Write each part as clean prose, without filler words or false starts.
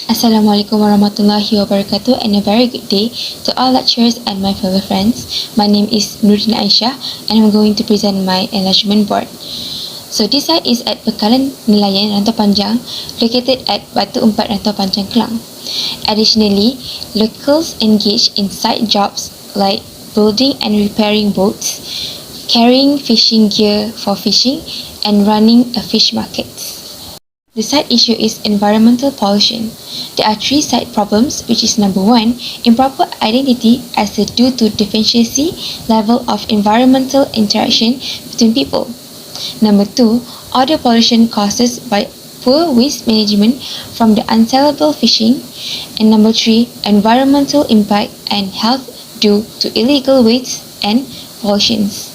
Assalamualaikum warahmatullahi wabarakatuh and a very good day to all lecturers and my fellow friends. My name is Nurdin Aisyah and I'm going to present my enlargement board. So this site is at Pengkalan, Nelayan, Rantau Panjang, located at Batu Empat, Rantau Panjang, Kelang. Additionally, locals engage in side jobs like building and repairing boats, carrying fishing gear for fishing, and running a fish market. The side issue is environmental pollution. There are three side problems, which is number one, improper identity as a due to deficiency level of environmental interaction between people. Number two, odor pollution causes by poor waste management from the unsellable fishing. And number three, environmental impact and health due to illegal waste and pollutions.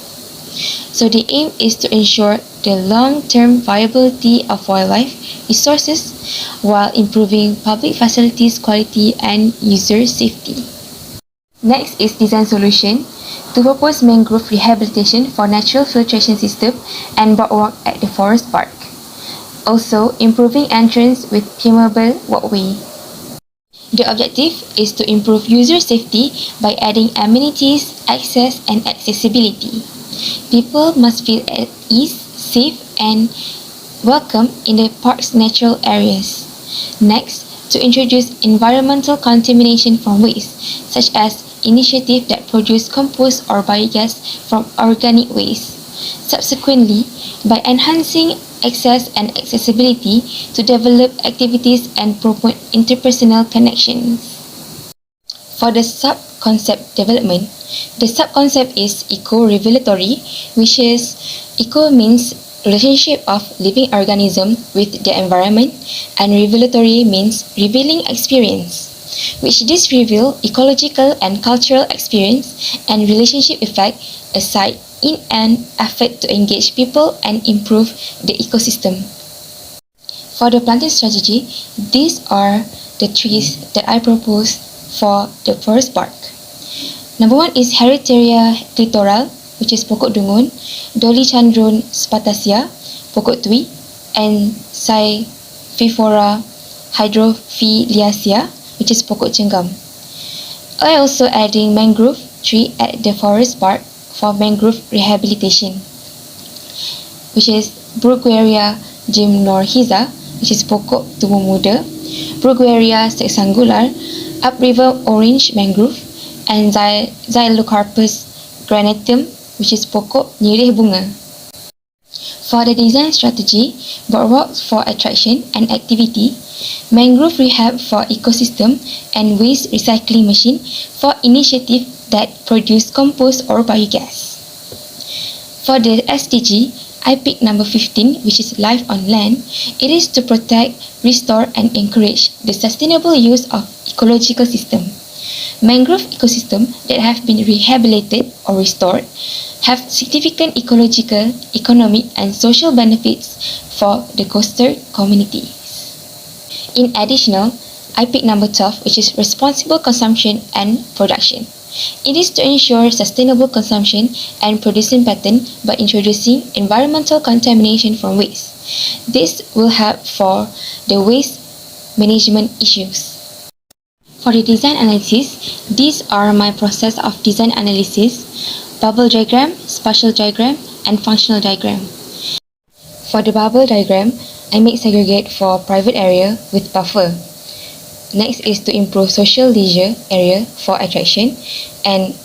So the aim is to ensure the long-term viability of wildlife resources while improving public facilities quality and user safety. Next is design solution to propose mangrove rehabilitation for natural filtration system and boardwalk at the forest park. Also, improving entrance with permeable walkway. The objective is to improve user safety by adding amenities, access, and accessibility. People must feel at ease, safe, and welcome in the park's natural areas. Next, to introduce environmental contamination from waste, such as initiatives that produce compost or biogas from organic waste. Subsequently, by enhancing access and accessibility to develop activities and promote interpersonal connections. For the sub-concept development, the sub-concept is eco-revelatory, which is eco means relationship of living organism with the environment, and revelatory means revealing experience, which this reveal ecological and cultural experience and relationship effect aside in an effort to engage people and improve the ecosystem. For the planting strategy, these are the trees that I propose for the forest park. Number one is Heritaria clitoral, which is pokok dungun, Dolichondron spatacia, pokok tui, and Cyphifora hydrophiliacea, which is pokok cenggam. I also adding mangrove tree at the forest park for mangrove rehabilitation, which is Bruguiera gymnorrhiza, which is pokok tumbuh muda, Bruguiera sexangular, upriver orange mangrove, and Xylocarpus granatum, which is pokok nirih bunga. For the design strategy, boardwalks for attraction and activity, mangrove rehab for ecosystem, and waste recycling machine for initiative that produce compost or biogas. For the SDG, I picked number 15, which is life on land. It is to protect, restore, and encourage the sustainable use of ecological system. Mangrove ecosystems that have been rehabilitated or restored have significant ecological, economic, and social benefits for the coastal communities. In addition, I picked number 12, which is responsible consumption and production. It is to ensure sustainable consumption and producing pattern by introducing environmental contamination from waste. This will help for the waste management issues. For the design analysis, these are my process of design analysis: bubble diagram, spatial diagram, and functional diagram. For the bubble diagram, I make segregate for private area with buffer. Next is to improve social leisure area for attraction, and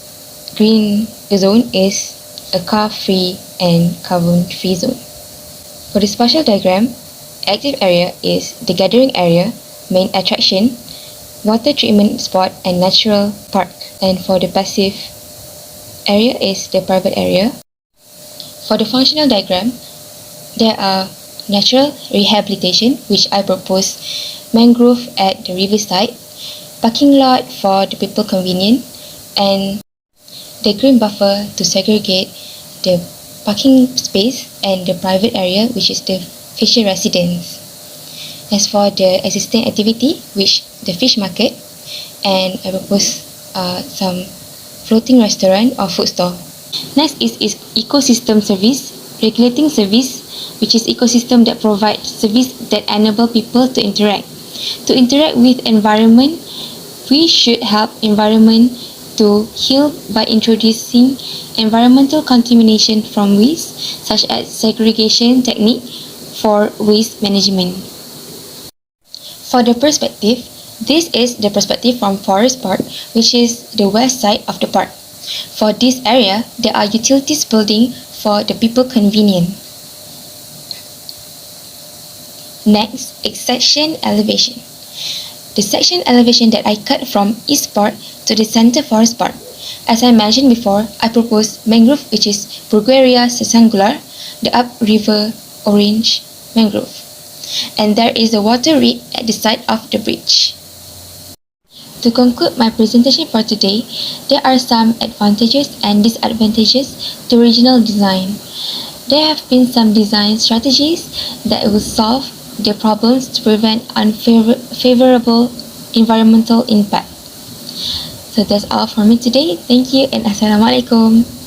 green zone is a car-free and carbon-free zone. For the spatial diagram, active area is the gathering area, main attraction, water treatment spot, and natural park. And for the passive area is the private area. For the functional diagram, there are natural rehabilitation, which I propose mangrove at the riverside, parking lot for the people convenient, and the green buffer to segregate the parking space and the private area, which is the fisher residence. As for the existing activity, which the fish market, and I propose some floating restaurant or food store. Next is ecosystem service, regulating service, which is ecosystem that provides service that enable people to interact. To interact with environment, we should help environment to heal by introducing environmental contamination from waste, such as segregation technique for waste management. For the perspective, this is the perspective from Forest Park, which is the west side of the park. For this area, there are utilities building for the people convenient. Next is section elevation. The section elevation that I cut from East Park to the Center Forest Park. As I mentioned before, I propose mangrove, which is Bruguiera sesangula, the upriver orange mangrove. And there is a water reed at the side of the bridge. To conclude my presentation for today, there are some advantages and disadvantages to regional design. There have been some design strategies that will solve the problems to prevent unfavorable environmental impact. So that's all for me today. Thank you and Assalamualaikum.